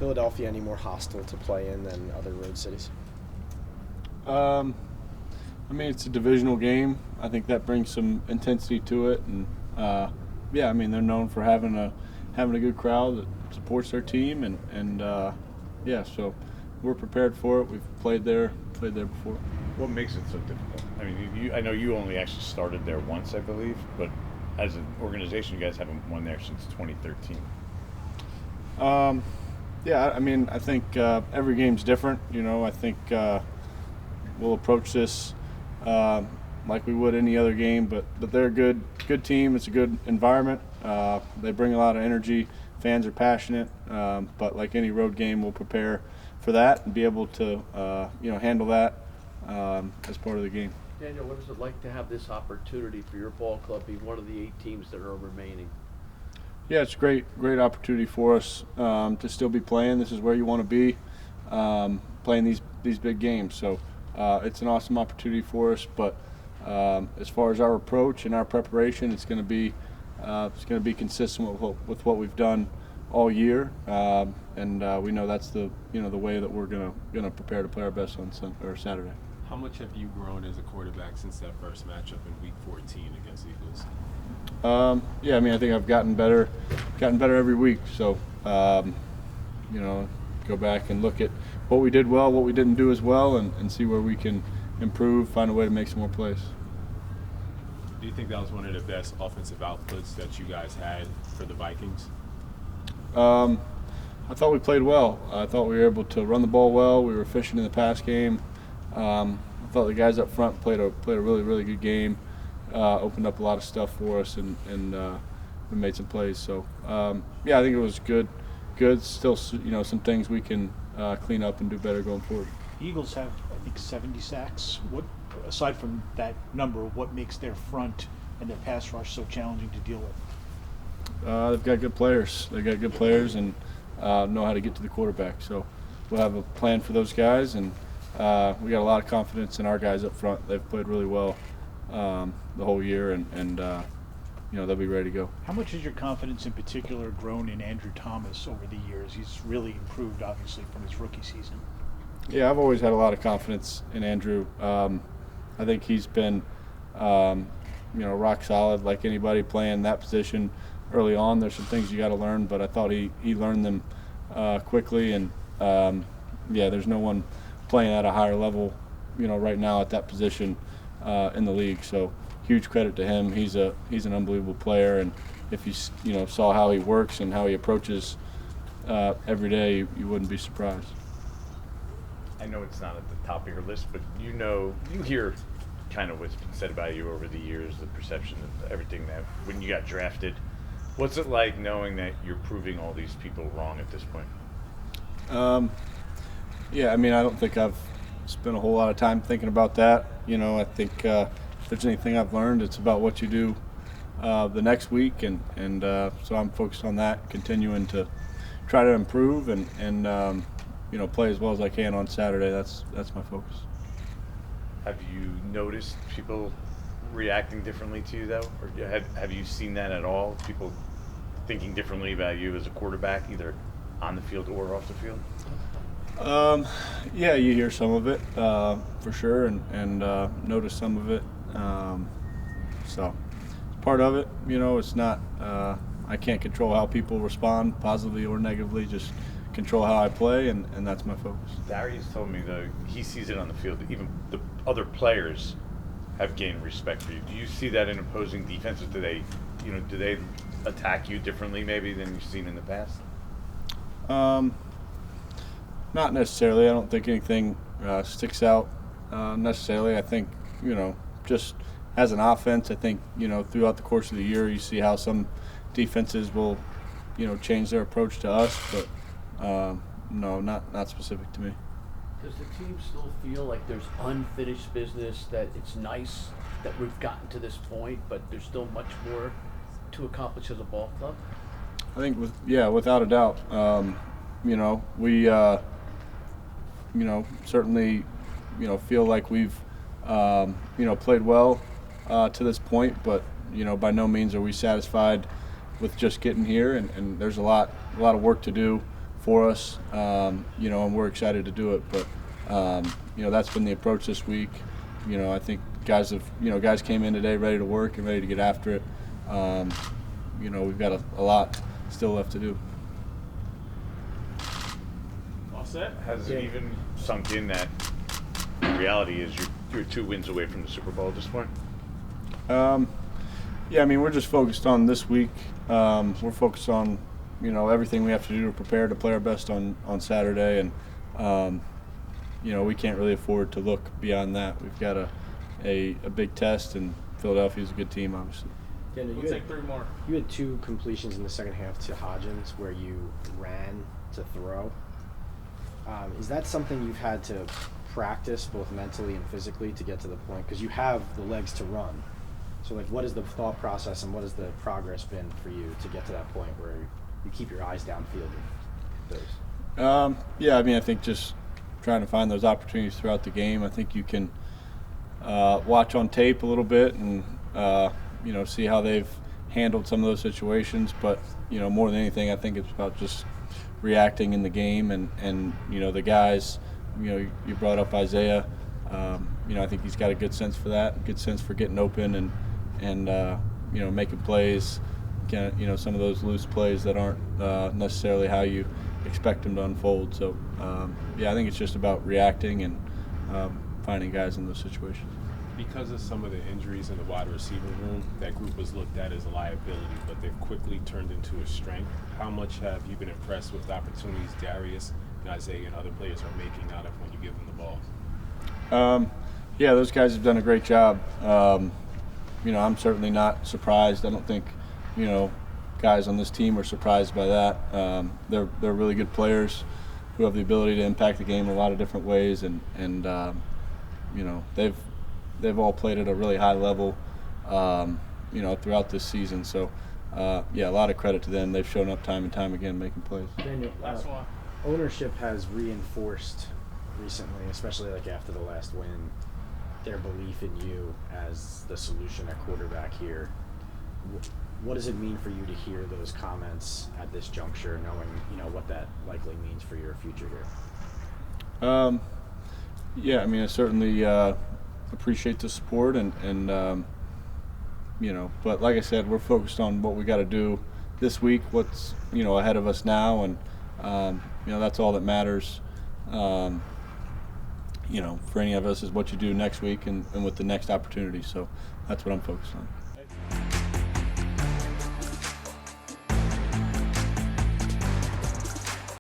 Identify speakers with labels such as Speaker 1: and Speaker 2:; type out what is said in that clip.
Speaker 1: Philadelphia any more hostile to play in than other road cities?
Speaker 2: I mean, it's a divisional game. I think that brings some intensity to it, and yeah, I mean, they're known for having a good crowd that supports their team, and yeah, so we're prepared for it. We've played there before.
Speaker 3: What makes it so difficult? I mean, I know you only actually started there once, I believe, but as an organization, you guys haven't won there since 2013.
Speaker 2: Yeah, I mean, I think every game's different. I think we'll approach this like we would any other game, but they're a good team. It's a good environment. They bring a lot of energy. Fans are passionate, but like any road game, we'll prepare for that and be able to handle that as part of the game.
Speaker 4: Daniel, what is it like to have this opportunity for your ball club be one of the 8 teams that are remaining?
Speaker 2: Yeah, it's a great opportunity for us to still be playing. This is where you want to be, playing these big games. So it's an awesome opportunity for us. But as far as our approach and our preparation, it's going to be consistent with what we've done all year, and we know that's the way that we're going to prepare to play our best on Saturday.
Speaker 5: How much have you grown as a quarterback since that first matchup in Week 14 against Eagles?
Speaker 2: Yeah, I mean, I think I've gotten better every week. So, go back and look at what we did well, what we didn't do as well, and see where we can improve, find a way to make some more plays.
Speaker 5: Do you think that was one of the best offensive outputs that you guys had for the Vikings?
Speaker 2: I thought we played well. I thought we were able to run the ball well. We were efficient in the pass game. I thought the guys up front played a really good game. Opened up a lot of stuff for us, and we made some plays. So yeah, I think it was good. Still, some things we can clean up and do better going forward.
Speaker 6: The Eagles have, I think, 70 sacks. What, aside from that number, what makes their front and their pass rush so challenging to deal with?
Speaker 2: They've got good players. And know how to get to the quarterback. So we'll have a plan for those guys, and we got a lot of confidence in our guys up front. They've played really well the whole year, and they'll be ready to go.
Speaker 6: How much has your confidence in particular grown in Andrew Thomas over the years? He's really improved, obviously, from his rookie season.
Speaker 2: Yeah, I've always had a lot of confidence in Andrew. I think he's been, rock solid like anybody playing that position early on. There's some things you got to learn, but I thought he learned them quickly. And, there's no one playing at a higher level, right now at that position in the league. So huge credit to him. He's an unbelievable player. And if you, saw how he works and how he approaches every day, you wouldn't be surprised.
Speaker 3: I know it's not at the top of your list, but you hear kind of what's been said about you over the years, the perception of everything that when you got drafted. What's it like knowing that you're proving all these people wrong at this point?
Speaker 2: Yeah, I mean, I don't think I've spent a whole lot of time thinking about that. I think if there's anything I've learned, it's about what you do the next week, and so I'm focused on that, continuing to try to improve and play as well as I can on Saturday. That's my focus.
Speaker 3: Have you noticed people reacting differently to you, though? Or have you seen that at all? People thinking differently about you as a quarterback, either on the field or off the field?
Speaker 2: Yeah, you hear some of it for sure, and notice some of it. So it's part of it. It's not. I can't control how people respond, positively or negatively. Just control how I play, and that's my focus.
Speaker 3: Darius told me though he sees it on the field. Even the other players have gained respect for you. Do you see that in opposing defenses? Do they attack you differently maybe than you've seen in the past?
Speaker 2: Not necessarily. I don't think anything sticks out necessarily. I think just as an offense, I think throughout the course of the year, you see how some defenses will change their approach to us, but no, not specific to me.
Speaker 4: Does the team still feel like there's unfinished business, that it's nice that we've gotten to this point, but there's still much more to accomplish as a ball club?
Speaker 2: I think without a doubt. We certainly feel like we've played well to this point, but by no means are we satisfied with just getting here, and there's a lot of work to do for us, you know, and we're excited to do it. But you know, that's been the approach this week. You know, I think guys came in today ready to work and ready to get after it. You know, we've got a lot still left to do.
Speaker 5: All set?
Speaker 3: Has it even sunk in that reality is you're 2 wins away from the Super Bowl at this point?
Speaker 2: Yeah, I mean, we're just focused on this week. We're focused on, you know, everything we have to do to prepare to play our best on Saturday, and you know, we can't really afford to look beyond that. We've got a big test, and Philadelphia's a good team, obviously.
Speaker 1: Daniel,
Speaker 5: We'll take 3 more.
Speaker 1: you had 2 completions in the second half to Hodgins where you ran to throw. Is that something you've had to practice both mentally and physically to get to the point? Because you have the legs to run. So, like, what is the thought process and what has the progress been for you to get to that point where you keep your eyes downfield with those?
Speaker 2: Yeah, I mean, I think just trying to find those opportunities throughout the game. I think you can watch on tape a little bit and you know, see how they've handled some of those situations. But you know, more than anything, I think it's about just reacting in the game and you know, the guys. You know, you brought up Isaiah. You know, I think he's got a good sense for that, good sense for getting open and you know, making plays. You know, some of those loose plays that aren't necessarily how you expect them to unfold. So yeah, I think it's just about reacting and finding guys in those situations.
Speaker 5: Because of some of the injuries in the wide receiver room, that group was looked at as a liability, but they've quickly turned into a strength. How much have you been impressed with the opportunities Darius and Isaiah and other players are making out of when you give them the ball?
Speaker 2: Yeah, those guys have done a great job. You know, I'm certainly not surprised. I don't think, you know, guys on this team are surprised by that. They're really good players who have the ability to impact the game in a lot of different ways, and you know, they've all played at a really high level, you know, throughout this season. So yeah, a lot of credit to them. They've shown up time and time again making plays.
Speaker 1: Daniel,
Speaker 5: Last one.
Speaker 1: ownership has reinforced recently, especially like after the last win, their belief in you as the solution at quarterback here. What does it mean for you to hear those comments at this juncture, knowing, you know, what that likely means for your future here?
Speaker 2: Yeah, I mean, I certainly appreciate the support and you know, but like I said, we're focused on what we got to do this week, what's, you know, ahead of us now, and you know, that's all that matters. You know, for any of us is what you do next week and with the next opportunity. So that's what I'm focused on.